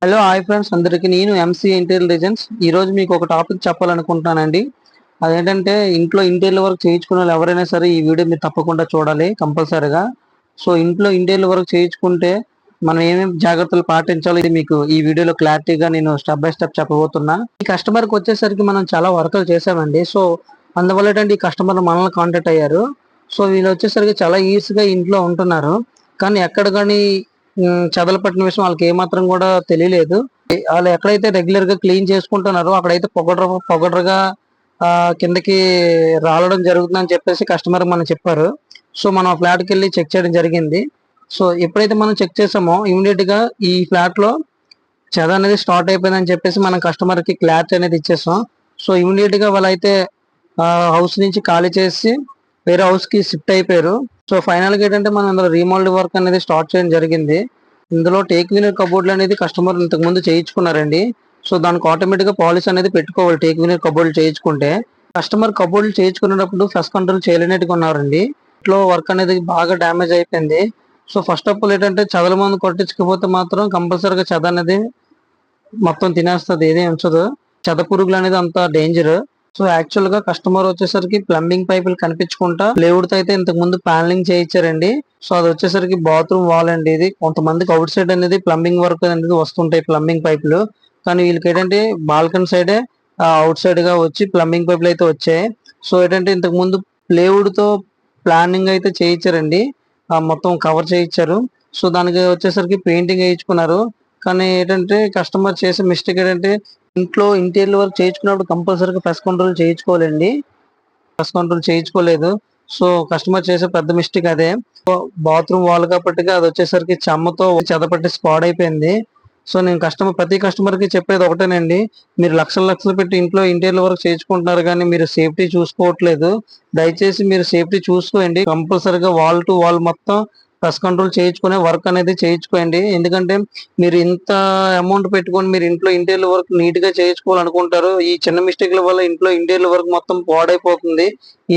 Hello hi friends అందరికి నేను MC intelligence ఈరోజు మీకు ఒక టాపిక్ చెప్పాలనుకుంటున్నానండి. అదేంటంటే ఇంట్లో ఇంటీరియర్ వర్క్ చేయించుకున్న వాళ్ళు ఎవరైనా సరే ఈ వీడియో మీరు తప్పకుండా చూడాలి కంపల్సరీగా. సో ఇంట్లో ఇంటీరియర్ వర్క్ చేయించుకుంటే మనం ఏమేమి జాగ్రత్తలు పాటించాలో ఇది మీకు ఈ వీడియోలో క్లారిటీగా నేను స్టెప్ బై స్టెప్ చెప్పబోతున్నా. ఈ కస్టమర్కి వచ్చేసరికి మనం చాలా వర్కులు చేసామండి. సో అందువల్ల ఏంటంటే ఈ కస్టమర్ మనల్ని కాంటాక్ట్ అయ్యారు. సో వీళ్ళు వచ్చేసరికి చాలా ఈజీగా ఇంట్లో ఉంటున్నారు, కానీ ఎక్కడ కానీ చెదలు పట్టిన విషయం వాళ్ళకి ఏమాత్రం కూడా తెలియలేదు. వాళ్ళు ఎక్కడైతే రెగ్యులర్ గా క్లీన్ చేసుకుంటున్నారో అక్కడైతే పొగడరగా కిందకి రాలడం జరుగుతుందని చెప్పేసి కస్టమర్ మనం చెప్పారు. సో మనం ఫ్లాట్ కి వెళ్ళి చెక్ చేయడం జరిగింది. సో ఎప్పుడైతే మనం చెక్ చేసామో ఇమీడియట్ గా ఈ ఫ్లాట్ లో చెద అనేది స్టార్ట్ అయిపోయిందని చెప్పేసి మనం కస్టమర్ కి క్లారిటీ అనేది ఇచ్చేసాం. సో ఇమీడియట్ గా వాళ్ళైతే హౌస్ నుంచి ఖాళీ చేసి వేరే హౌస్ కి షిఫ్ట్ అయిపోయారు. సో ఫైనల్ గా ఏంటంటే మనం ఇందులో రీమోల్డ్ వర్క్ అనేది స్టార్ట్ చేయడం జరిగింది. ఇందులో టేక్ వినర్ కబోర్డ్లు అనేది కస్టమర్ ఇంతకు ముందు చేయించుకున్నారండి. సో దానికి ఆటోమేటిక్ గా పాలిష్ అనేది పెట్టుకోవాలి. టేక్ వినర్ కబోర్డ్లు చేయించుకుంటే కస్టమర్ కబోర్డ్లు చేయించుకునేటప్పుడు ఫస్ట్ కంట్రోల్ చేయలేనట్టుగా ఉన్నారండి. ఇంట్లో వర్క్ అనేది బాగా డ్యామేజ్ అయిపోయింది. సో ఫస్ట్ ఆఫ్ ఆల్ ఏంటంటే చెదల మందు కొట్టించకపోతే మాత్రం కంపల్సరీగా చెద అనేది మొత్తం తినేస్తుంది, ఏది ఉంచదు. చెద పురుగులు అనేది అంత డేంజర్. సో యాక్చువల్ గా కస్టమర్ వచ్చేసరికి ప్లంబింగ్ పైపులు కనిపించుకుంటా లేవుడితో అయితే ఇంతకు ముందు ప్యానలింగ్ చేయించారండి. సో అది వచ్చేసరికి బాత్రూమ్ వాల్ అండి. ఇది కొంతమందికి అవుట్ సైడ్ అనేది ప్లంబింగ్ వర్క్ అనేది వస్తుంటాయి ప్లంబింగ్ పైపులు, కానీ వీళ్ళకి ఏంటంటే బాల్కన్ సైడే అవుట్ సైడ్ గా వచ్చి ప్లంబింగ్ పైపులు అయితే వచ్చాయి. సో ఏంటంటే ఇంతకు ముందు ప్లేవుడ్ తో ప్లానింగ్ అయితే చేయించారండి, మొత్తం కవర్ చేయించారు. సో దానికి వచ్చేసరికి పెయింటింగ్ వేయించుకున్నారు. కానీ ఏంటంటే కస్టమర్ చేసే మిస్టేక్ ఏంటంటే ఇంట్లో ఇంటీరియర్ వర్క్ చేయించుకున్నప్పుడు కంపల్సరీగా పెస్ట్ కంట్రోల్ చేయించుకోవాలండి. పెస్ట్ కంట్రోల్ చేయించుకోలేదు. సో కస్టమర్ చేసే పెద్ద మిస్టేక్ అదే. బాత్రూమ్ వాల్ కాబట్టి అది వచ్చేసరికి చెమ్మతో చెదపట్టి స్పాడ్ అయిపోయింది. సో నేను ప్రతి కస్టమర్ కి చెప్పేది ఒకటేనండి, మీరు లక్షలు పెట్టి ఇంట్లో ఇంటీరియర్ వర్క్ చేయించుకుంటున్నారు కానీ మీరు సేఫ్టీ చూసుకోవట్లేదు. దయచేసి మీరు సేఫ్టీ చూసుకోండి. కంపల్సరీగా వాల్ టు వాల్ మొత్తం పెస్ట్ కంట్రోల్ చేయించుకునే వర్క్ అనేది చేయించుకోండి. ఎందుకంటే మీరు ఇంత అమౌంట్ పెట్టుకొని మీరు ఇంట్లో ఇంటీరియర్ వర్క్ నీట్ గా చేయించుకోవాలనుకుంటారు. ఈ చిన్న మిస్టేక్ల వల్ల ఇంట్లో ఇంటీరియర్ వర్క్ మొత్తం పాడైపోతుంది.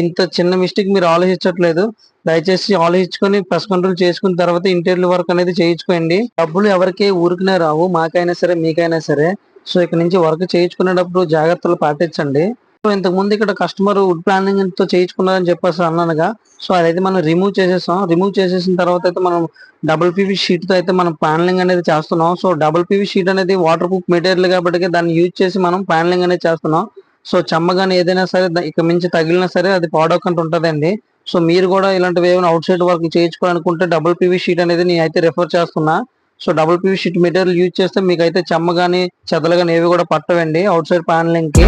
ఇంత చిన్న మిస్టేక్ మీరు ఆలోచించట్లేదు. దయచేసి ఆలోచించుకొని పెస్ట్ కంట్రోల్ చేసుకున్న తర్వాత ఇంటీరియర్ వర్క్ అనేది చేయించుకోండి. డబ్బులు ఎవరికి ఊరికనే రావు, మాకైనా సరే మీకైనా సరే. సో ఇక్కడ నుంచి వర్క్ చేయించుకునేటప్పుడు జాగ్రత్తలు పాటించండి. సో ఇంతకు ముందు ఇక్కడ కస్టమర్ వుడ్ ప్లానింగ్ తో చేయించుకున్నారని చెప్పేసి అన్నానుగా. సో అదైతే మనం రిమూవ్ చేసేసాం. రిమూవ్ చేసేసిన తర్వాత అయితే మనం డబుల్ పీవీ షీట్ తో అయితే మనం ప్యానలింగ్ అనేది చేస్తున్నాం. సో డబుల్ పీవీ షీట్ అనేది వాటర్ ప్రూఫ్ మెటీరియల్ కాబట్టి దాన్ని యూజ్ చేసి మనం ప్యానలింగ్ అనేది చేస్తున్నాం. సో చెమ్మగాని ఏదైనా సరే ఇక మించి తగిలినా సరే అది పాడవకుండా ఉంటుందండి. సో మీరు కూడా ఇలాంటివి ఏమైనా అవుట్ సైడ్ వర్క్ చేయించుకోవాలనుకుంటే డబుల్ పీవీ షీట్ అనేది నేను అయితే రిఫర్ చేస్తున్నా. So double P V sheet material use చేస్తే మీకు అయితే చెమ్మ గానీ చెదలు గానీ ఏవి కూడా పట్టవండి అవుట్ సైడ్ ప్యానలింగ్ కి.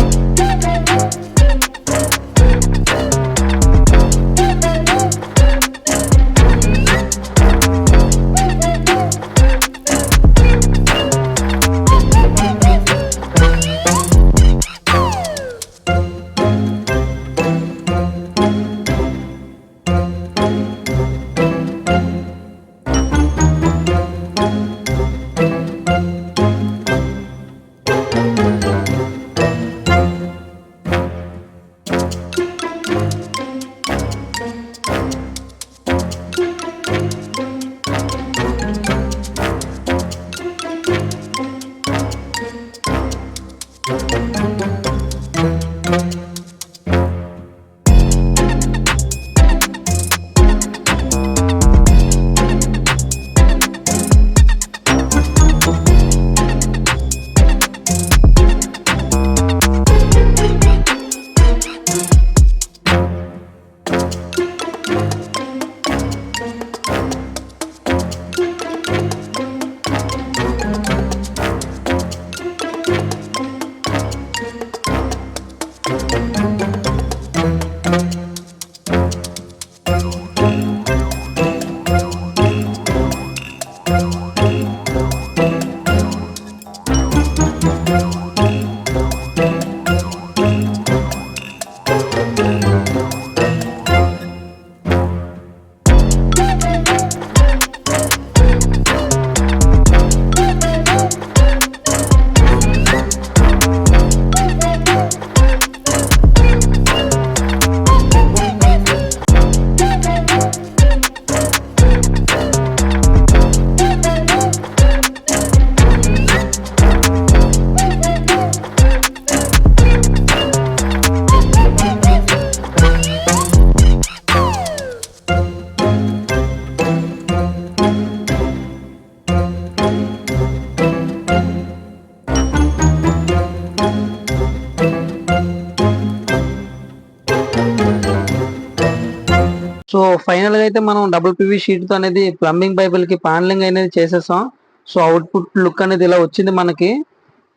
సో ఫైనల్ గా అయితే మనం డబుల్ పివి షీట్ తో అనేది ప్లంబింగ్ పైపుల్ కి ప్యానలింగ్ అనేది చేసేసాం. సో అవుట్పుట్ లుక్ అనేది ఇలా వచ్చింది మనకి.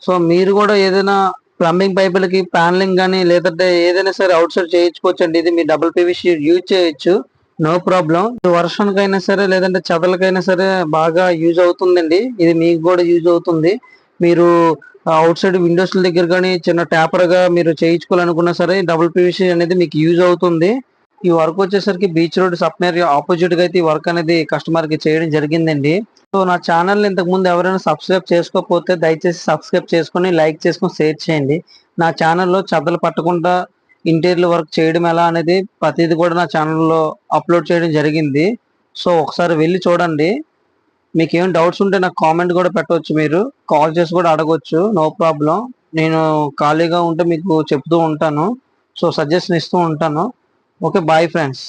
సో మీరు కూడా ఏదైనా ప్లంబింగ్ పైపులకి ప్యానలింగ్ కానీ లేదంటే ఏదైనా సరే అవుట్ సైడ్ చేయించుకోవచ్చండి. ఇది మీ డబుల్ పివి షీట్ యూజ్ చేయొచ్చు, నో ప్రాబ్లం. వర్షానికైనా సరే లేదంటే చెదలకైనా సరే బాగా యూజ్ అవుతుందండి. ఇది మీకు కూడా యూజ్ అవుతుంది. మీరు అవుట్ సైడ్ విండోస్ దగ్గర కానీ చిన్న ట్యాపర్ గా మీరు చేయించుకోవాలనుకున్నా సరే డబుల్ పివిసి అనేది మీకు యూజ్ అవుతుంది. ఈ వర్క్ వచ్చేసరికి బీచ్ రోడ్ సప్నర్ ఆపోజిట్ గా అయితే ఈ వర్క్ అనేది కస్టమర్ కి చేయడం జరిగిందండి. సో నా ఛానల్ ఇంతకు ముందు ఎవరైనా సబ్స్క్రైబ్ చేసుకోకపోతే దయచేసి సబ్స్క్రైబ్ చేసుకొని లైక్ చేసుకొని షేర్ చేయండి. నా ఛానల్లో చెదలు పట్టకుండా ఇంటీరియర్ వర్క్ చేయడం ఎలా అనేది ప్రతిది కూడా నా ఛానల్లో అప్లోడ్ చేయడం జరిగింది. సో ఒకసారి వెళ్ళి చూడండి. మీకు ఏం డౌట్స్ ఉంటే నాకు కామెంట్ కూడా పెట్టవచ్చు, మీరు కాల్ చేసి కూడా అడగొచ్చు, నో ప్రాబ్లం. నేను ఖాళీగా ఉంటే మీకు చెప్తూ ఉంటాను. సో సజెషన్ ఇస్తూ ఉంటాను. Okay, bye friends.